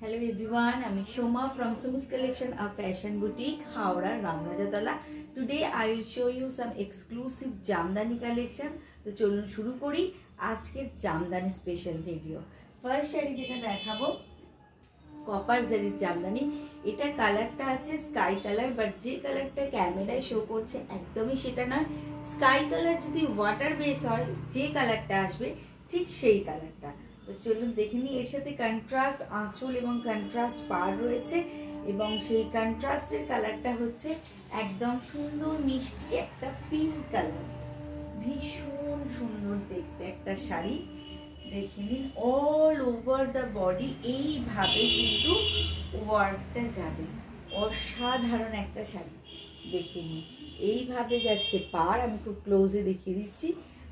Hello everyone, I'm Shoma from Sumis Collection, a fashion boutique, Howrah, Ramrajatala. Today I will show you some exclusive Jamdani collection. তো চলুন শুরু করি আজকের Jamdani special video. First sari যেটা দেখাবো copper জারির জামদানি। এটা কালারটা আছে স্কাই কালার, বাট যে কালারটা ক্যামেরায় শো করছে একদমই সেটা নয়। স্কাই কালার যদি ওয়াটার বেস হয় যে কালারটা আসবে ঠিক সেই কালারটা। তো চলুন দেখে নিই। এর সাথে কন্ট্রাস্ট আঁচল এবং কন্ট্রাস্ট পাড় রয়েছে এবং সেই কন্ট্রাস্টের কালারটা হচ্ছে একদম সুন্দর মিষ্টি একটা পিঙ্ক কালার। ভীষণ সুন্দর দেখতে একটা শাড়ি। দেখে নিন অল ওভার দ্য বডি এইভাবে কিন্তু ওয়ার্কটা যাবে। অসাধারণ একটা শাড়ি। দেখে নিন এইভাবে যাচ্ছে পাড়, আমি খুব ক্লোজে দেখিয়ে দিচ্ছি,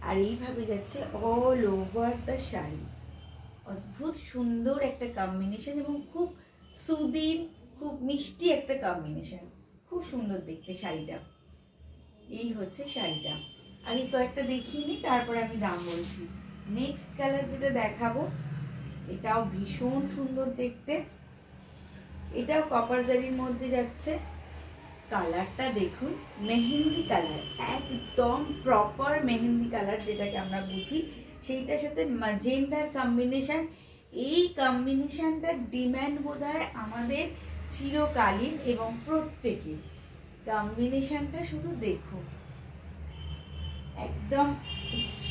আর এইভাবে যাচ্ছে অল ওভার দ্য শাড়ি। অদ্ভুত সুন্দর একটা কম্বিনেশন এবং খুব সুদিং, খুব মিষ্টি একটা কম্বিনেশন। খুব সুন্দর দেখতে শাড়িটা। এই হচ্ছে শাড়িটা। আগে কয়েকটা দেখিয়ে নিই, তারপরে আমি দাম বলছি। নেক্সট কালার যেটা দেখাবো এটাও ভীষণ সুন্দর দেখতে। এটাও কপার জারির মধ্যে যাচ্ছে। কালারটা দেখুন, মেহেন্দি কালার, একদম প্রপার মেহেন্দি কালার যেটাকে আমরা বুঝি, সেইটার সাথে ম্যাজেন্ডার কম্বিনেশন। এই কম্বিনেশনটার ডিমান্ড বোধহয় আমাদের চিরকালীন এবং প্রত্যেকে। কম্বিনেশনটা শুধু দেখুন, একদম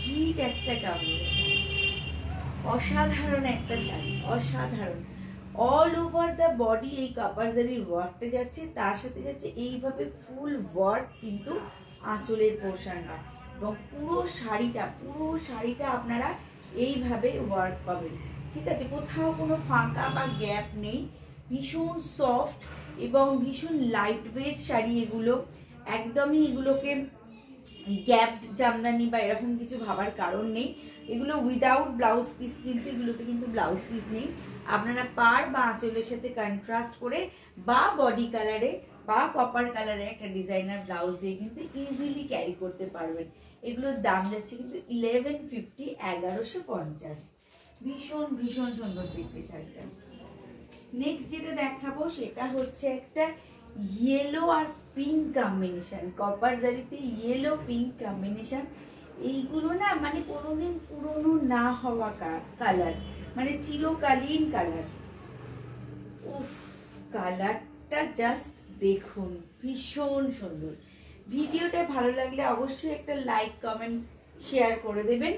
হিট একটা কম্বিনেশন। অসাধারণ একটা শাড়ি, অসাধারণ। অল ওভার দ্য বডি এই কপার জারির ওয়ার্কটা যাচ্ছে, তার সাথে যাচ্ছে এইভাবে ফুল ওয়ার্ক কিন্তু আঁচলের পোর্শনটা, এবং পুরো শাড়িটা আপনারা এইভাবে ওয়ার্ক পাবেন। ঠিক আছে, কোথাও কোনো ফাঁকা বা গ্যাপ নেই। ভীষণ সফট এবং ভীষণ লাইট ওয়েট শাড়ি এগুলো। একদমই এগুলোকে গ্যাপ জামদানি বা এরকম কিছু ভাবার কারণ নেই। এগুলো উইদাউট ব্লাউজ পিস, কিন্তু এগুলোতে কিন্তু ব্লাউজ পিস নেই। আপনারা পাড় বা আঁচলের সাথে কন্ট্রাস্ট করে বা বডি কালারে বা কপার কালারে একটা ডিজাইনার ব্লাউজ দিয়ে কিন্তু ইজিলি ক্যারি করতে পারবেন। এগুলোর দাম যাচ্ছে কিন্তু 1150, 1150। ভীষণ ভীষণ সুন্দর দেখতে শাড়িটা। নেক্সট যেটা দেখাবো সেটা হচ্ছে একটা ইয়েলো আর পিঙ্ক কম্বিনেশন। কপার জারিতে ইয়েলো পিঙ্ক কম্বিনেশন। এইগুলো না মানে কোনোদিন পুরনো না হওয়া কালার, মানে চিরকালীন কালার। উফ, কালারটা জাস্ট দেখুন, ভীষণ সুন্দর। ভিডিওটা ভালো লাগলে অবশ্যই একটা লাইক, কমেন্ট, শেয়ার করে দেবেন।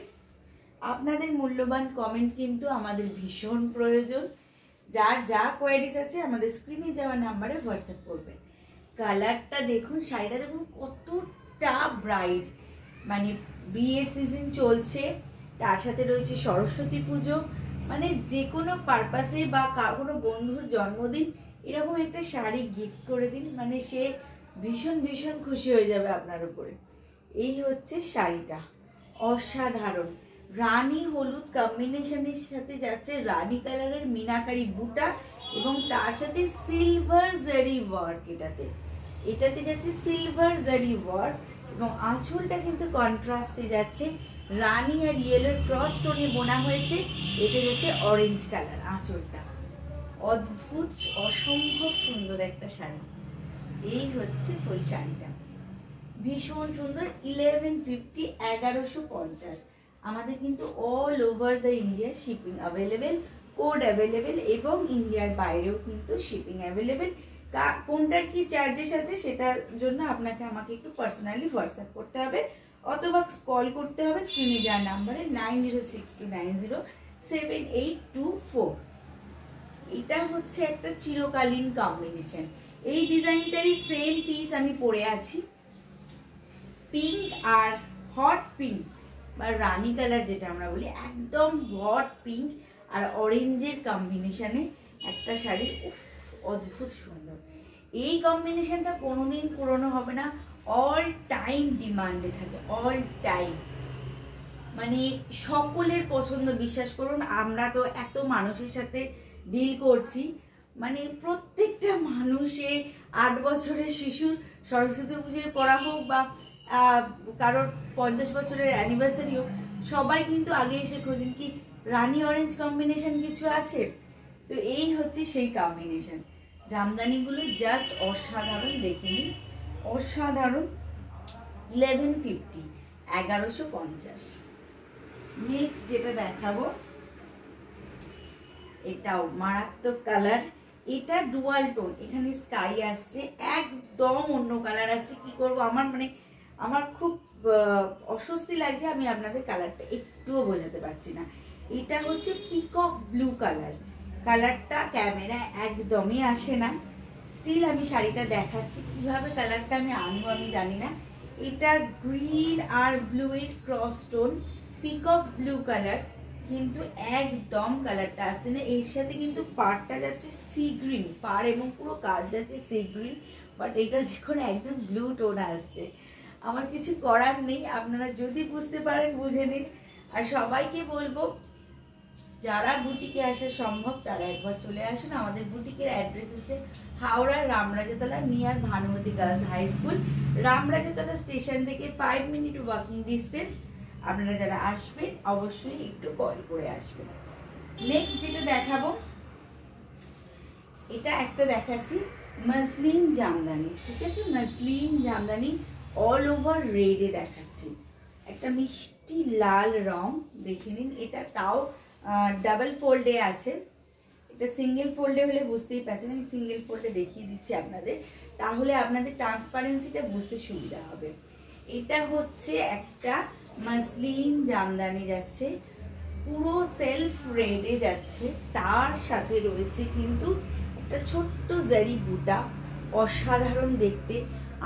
আপনাদের মূল্যবান কমেন্ট কিন্তু আমাদের ভীষণ প্রয়োজন। যার যা কোয়ারিজ আছে আমাদের স্ক্রিনে যাওয়া নাম্বারে হোয়াটসঅ্যাপ করবেন। কালারটা দেখুন, শাড়িটা দেখুন কতটা ব্রাইট। মানে বিয়ের সিজন চলছে, তার সাথে রয়েছে সরস্বতী পুজো, মানে যে কোনো পারপাসে বা কোনো বন্ধুর জন্মদিন এরকম একটা শাড়ি গিফট করে দিন, মানে সে ভীষণ ভীষণ খুশি হয়ে যাবে আপনার উপরে। এই হচ্ছে শাড়িটা, অসাধারণ। রানী হলুদ কম্বিনেশনের সাথে যাচ্ছে রানী কালারের মিনাকারি বুটা এবং তার সাথে সিলভার জারি ওয়ার্ক। এটাতে যাচ্ছে সিলভার জারি ওয়ার্ক এবং আঁচলটা কিন্তু কন্ট্রাস্টে যাচ্ছে। রানী আর ইয়েলোর ক্রস টোনে বোনা হয়েছে। এটা যাচ্ছে অরেঞ্জ কালার আঁচলটা। অদ্ভুত, অসম্ভব সুন্দর একটা শাড়ি। এই হচ্ছে ফুল শাড়িটা, ভীষণ সুন্দর। 1150, 1150। আমাদের কিন্তু all over the India shipping available, code available এবং ইন্ডিয়ার বাইরেও কিন্তু শিপিং অ্যাভেলেবেল। কোনটার কি চার্জেস আছে সেটার জন্য আপনাকে আমাকে একটু পার্সোনালি হোয়াটসঅ্যাপ করতে হবে অথবা কল করতে হবে স্ক্রিনে দেওয়া নাম্বারে 9062907824। এটা হচ্ছে একটা চিরকালীন কম্বিনেশন। এই ডিজাইনটারই সেম পিস আমি পরে আছি। পিঙ্ক আর হট পিঙ্ক বা রানী কালার যেটা আমরা বলি, একদম হট পিঙ্ক আর অরেঞ্জের কম্বিনেশনে একটা শাড়ি। উফ, অদ্ভুত সুন্দর। এই কম্বিনেশনটা কোনোদিন পুরনো হবে না, অল টাইম ডিমান্ডে থাকে, অল টাইম। মানে সকলের পছন্দ, বিশ্বাস করুন। আমরা তো এত মানুষের সাথে ডিল করছি, মানে প্রত্যেকটা মানুষে 8 বছরের শিশুর সরস্বতী পুজোয় পড়া হোক বা কারোর 50 বছরের অ্যানিভার্সারি হোক, সবাই কিন্তু আগে এসে খোঁজেন কি রানী অরেঞ্জ কম্বিনেশন কিছু আছে। তো এই হচ্ছে সেই কম্বিনেশন। জামদানিগুলো জাস্ট অসাধারণ, দেখে নিন, অসাধারণ। 1150, 1150। নেক্সট যেটা দেখাবো, এটাও মারাত্মক কালার। এটা ডুয়াল টোন, এখানে স্কাই আসছে, একদম অন্য কালার আসছে। কি করব, আমার খুব অস্বস্তি লাগছে, আমি আপনাদের কালারটা একটুও বোঝাতে পারছি না। এটা হচ্ছে পিকক ব্লু কালার। কালারটা ক্যামেরা একদমই আসে না, স্টিল আমি শাড়িটা দেখাচ্ছি। কিভাবে কালারটা আমি আনবো আমি জানি না। এটা গ্রিন আর ব্লু এর cross tone, peacock blue colour, কিন্তু একদম কালারটা আসছে না। এর সাথে কিন্তু পাড়টা যাচ্ছে সি গ্রিন, পাড় এবং পুরো কাজ যাচ্ছে সি গ্রিন, বাট এটা দেখুন একদম ব্লু টোন আসছে। আমার কিছু করার নেই, আপনারা যদি বুঝতে পারেন বুঝে নিন। আর সবাইকে বলবো, যারা বুটিকে আসা সম্ভব তারা একবার চলে আসুন। আমাদের বুটিকের অ্যাড্রেস হচ্ছে হাওড়ার Ramrajatala, near Bhanumati girls high school. Ramrajatala station থেকে 5 মিনিট ওয়াকিং ডিস্টেন্স। আপনারা যারা আসবেন অবশ্যই একটু কল করে আসবেন। নেক্সট যেটা দেখাবো, এটা একটা দেখাচ্ছি মসলিন জামদানি, ঠিক আছে? মসলিন জামদানি অল ওভার রেডে দেখাচ্ছি। একটা মিষ্টি লাল রং, দেখে নিন। এটা তাও ডাবল ফোল্ডে আছে, এটা সিঙ্গেল ফোল্ডে হলে বুঝতেই পারছেন। আমি সিঙ্গেল ফোল্ডে দেখিয়ে দিচ্ছি আপনাদের, তাহলে আপনাদের ট্রান্সপারেন্সিটা বুঝতে সুবিধা হবে। এটা হচ্ছে একটা মসলিন জামদানি যাচ্ছে, পুরো সেলফ রেডে যাচ্ছে, তার সাথে রয়েছে কিন্তু একটা ছোট্ট জারি বুটা, অসাধারণ দেখতে।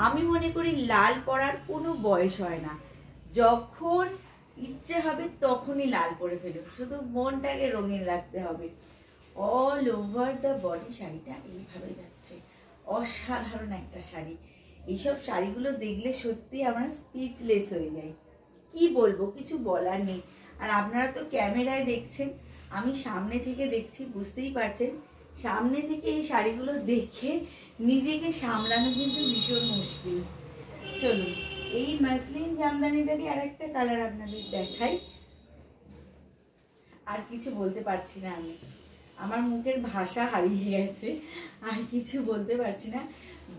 আমি মনে করি লাল পরার কোনো বয়স হয় না, যখন ইচ্ছে হবে তখনই লাল পরে ফেলুন, শুধু মনটাকে রঙিন রাখতে হবে। অল ওভার দ্য বডি শাড়িটা এইভাবে যাচ্ছে, অসাধারণ একটা শাড়ি। এইসব শাড়িগুলো দেখলে সত্যি আমরা স্পিচলেস হয়ে যাই, কি বলবো, কিছু বলার নেই। আর আপনারা তো ক্যামেরায় দেখছেন, আমি সামনে থেকে দেখছি, বুঝতেই পারছেন। সামনে থেকে এই শাড়িগুলো দেখে নিজেকে সামলানো কিন্তু ভীষণ মুশকিল। চলুন এই মসলিন জামদানিটারই আর একটা কালার আপনাদের দেখাই। আর কিছু বলতে পারছি না, আমি আমার মুখের ভাষা হারিয়ে গেছে, আর কিছু বলতে পারছি না।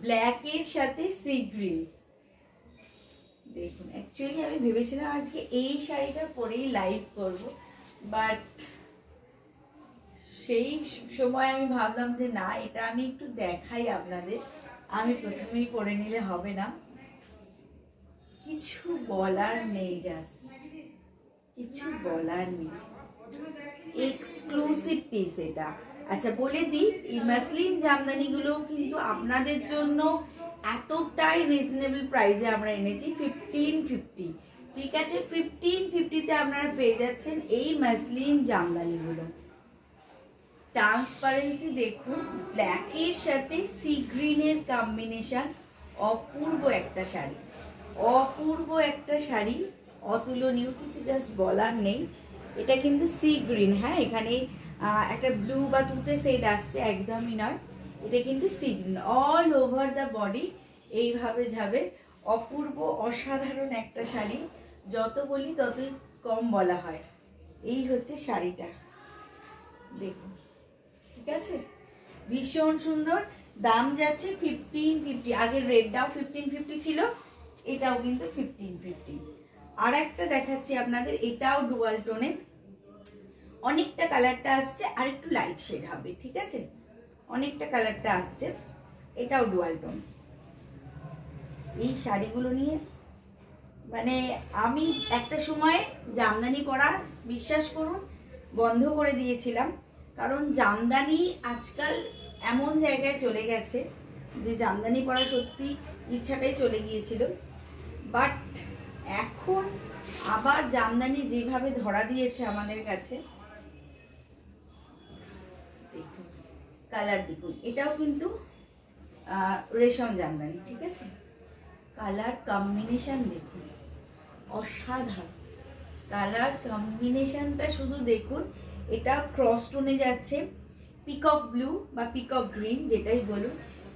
ব্ল্যাকের সাথে সি গ্রিন, দেখুন। অ্যাকচুয়ালি আমি ভেবেছিলাম আজকে এই শাড়িটা পরেই লাইভ করব, বাট সেই সময় আমি ভাবলাম যে না, এটা আমি একটু দেখাই আপনাদের, আমি প্রথমেই পরে নিলে হবে না। কিছু বলার নেই, জাস্ট কিছু বলার নেই, এক্সক্লুসিভ পিস এটা। আচ্ছা বলে দিই, এই মসলিন জামদানিগুলো কিন্তু আপনাদের জন্য এতটাই রিজনেবল প্রাইসে আমরা এনেছি, 1550, ঠিক আছে? 1550-তে আপনারা পেয়ে যাচ্ছেন এই মসলিন জামদানিগুলো। ট্রান্সপারেন্সি দেখুন, ব্ল্যাকের সাথে সি গ্রিনের কম্বিনেশন, অপূর্ব একটা শাড়ি, অপূর্ব একটা শাড়ি, অতুলনীয়, কিছু জাস্ট বলার নেই। এটা কিন্তু সি গ্রিন, হ্যাঁ, এখানে একটা ব্লু বা তুতে শেড আসছে, একদমই নয়। এটা কিন্তু sea green, all over the body এইভাবে যাবে। অপূর্ব অসাধারণ একটা শাড়ি, যত বলি ততই কম বলা হয়। এই হচ্ছে শাড়িটা, দেখুন, ঠিক আছে? ভীষণ সুন্দর। দাম যাচ্ছে 1550। আগের রেডটাও 1550 ছিল, এটাও কিন্তু 1550। আর একটা দেখাচ্ছি আপনাদের, এটাও ডুয়াল টোনে, অনেকটা কালারটা আসছে, আর একটু লাইট শেড হবে, ঠিক আছে? অনেকটা কালারটা আসছে, এটাও ডুয়াল টোন। এই শাড়িগুলো নিয়ে আমি একটা সময় জামদানি পরা, বিশ্বাস করুন, বন্ধ করে দিয়েছিলাম, কারণ জামদানি আজকাল এমন জায়গায় চলে গেছে যে জামদানি পরা সত্যি ইচ্ছাটাই চলে গিয়েছিল। বাট এখন আবার জামদানি যেভাবে ধরা দিয়েছে আমাদের কাছে, দেখুন কালার, দেখুন এটাও কিন্তু রেশম জামদানি, ঠিক আছে? কালার কম্বিনেশন দেখুন, অসাধারণ কালার কম্বিনেশনটা, শুধু দেখুন। এটা ক্রস টোনে যাচ্ছে, পিকক ব্লু বা পিকক গ্রিন যেটাই বলুন,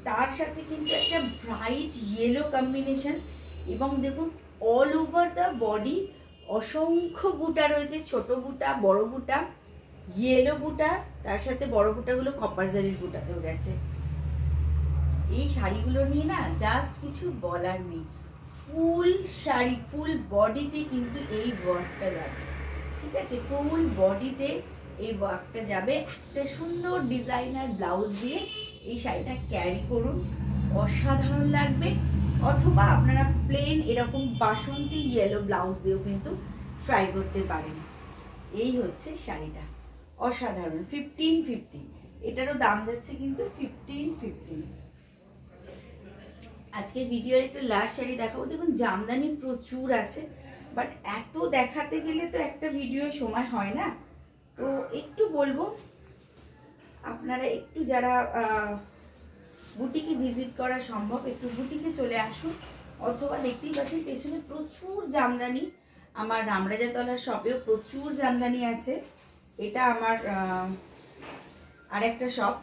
তার সাথে কিন্তু একটা ব্রাইট ইয়েলো কম্বিনেশন। এবং দেখুন অল ওভার দ্য বডি অসংখ্য বুটা রয়েছে, ছোট বুটা, বড় বুটা, ইয়েলো বুটা, তার সাথে বড় বুটাগুলো কপার জারির বুটাতেও গেছে। এই শাড়িগুলো নিয়ে না জাস্ট কিছু বলার নেই। ফুল শাড়ি, ফুল বডিতে কিন্তু এই ওয়ার্কটা যাবে, ঠিক আছে? ফুল বডিতে এই ওয়ার্কটা যাবে। একটা সুন্দর ডিজাইনার ব্লাউজ দিয়ে এই শাড়িটা ক্যারি করুন, অসাধারণ লাগবে। অথবা আপনারা প্লেন এরকম বাসন্তী ইয়েলো ব্লাউজ দিয়েও কিন্তু ট্রাই করতে পারেন। এই হচ্ছে শাড়িটা, অসাধারণ। 1550, এটারও দাম যাচ্ছে কিন্তু 1550। আজকে ভিডিওর একটা লাস্ট শাড়ি দেখাবো। দেখুন জামদানি প্রচুর আছে, বাট এত দেখাতে গেলে তো একটা ভিডিও সময় হয় না। তো একটু বলবো আপনারা একটু যারা বুটিকে ভিজিট করা সম্ভব একটু বুটিকে চলে আসুন, অথবা দেখতেই পাচ্ছেন পেছনে প্রচুর জামদানি। আমার রামরাজাতলার শপেও প্রচুর জামদানি আছে। এটা আমার আর একটা শপ,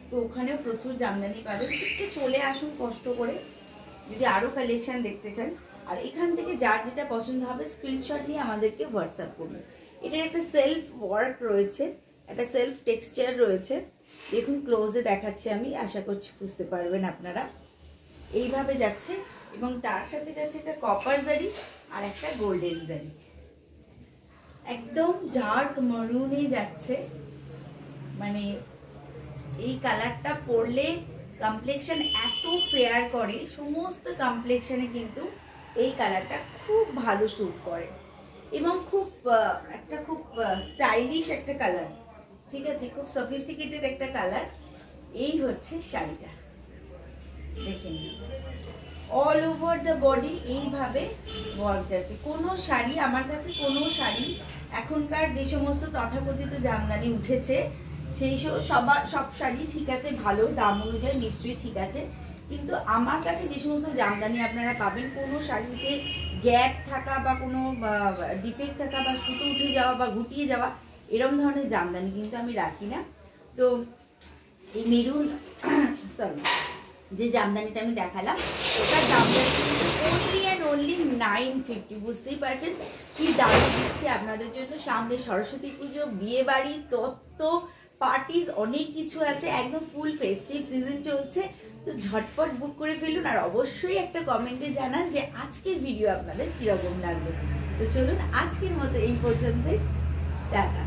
তো ওখানেও প্রচুর জামদানি পাবেন। একটু চলে আসুন কষ্ট করে যদি আরও কালেকশন দেখতে চান। আর এখান থেকে যার যেটা পছন্দ হবে স্ক্রিনশট নিয়ে আমাদেরকে হোয়াটসঅ্যাপ করুন। এটার একটা সেলফ ওয়ার্ক রয়েছে, একটা সেলফ টেক্সচার রয়েছে। দেখুন ক্লোজে দেখাচ্ছি আমি, আশা করছি বুঝতে পারবেন আপনারা। এইভাবে যাচ্ছে এবং তার সাথে যাচ্ছে একটা কপার জারি আর একটা গোল্ডেন জারি। একদম ডার্ক মরুনে যাচ্ছে, মানে এই কালারটা পরলে কমপ্লেকশন এত ফেয়ার করে, সমস্ত কমপ্লেকশনে কিন্তু এই কালারটা খুব ভালো স্যুট করে এবং খুব স্টাইলিশ একটা কালার, ঠিক আছে? খুব সফিস্টিকেটেড একটা কালার। এই হচ্ছে শাড়িটা, দেখেন অল ওভার দ্য বডি এইভাবে ওয়ার্ক যাচ্ছে। কোনো শাড়ি আমার কাছে, কোনো শাড়ি এখনকার যে সমস্ত তথাকথিত জামদানি উঠেছে সেই সব শাড়ি ঠিক আছে, ভালো দাম অনুযায়ী নিশ্চয়ই ঠিক আছে, কিন্তু আমার কাছে যে সমস্ত জামদানি আপনারা পাবেন কোনো শাড়িতে গ্যাপ থাকা বা কোনো ডিফেক্ট থাকা বা সুতো উঠে যাওয়া বা গুটিয়ে যাওয়া এরকম ধরনের জামদানি কিন্তু আমি রাখি না। তো এই মেরুন সরি যে জামদানিটা আমি দেখালাম ওটার দামদানি কিন্তু অনলি অ্যান্ড অনলি 950। বুঝতেই পারছেন কি দাম দিচ্ছে আপনাদের জন্য। সামনে সরস্বতী পুজো, বিয়ে বাড়ি, তত্ত্ব, পার্টিজ, অনেক কিছু আছে, একদম ফুল ফেস্টিভ সিজন চলছে। তো ঝটপট বুক করে ফেলুন আর অবশ্যই একটা কমেন্টে জানান যে আজকের ভিডিও আপনাদের কিরকম লাগলো। তো চলুন আজকের মতো এই পর্যন্তই, টাটা।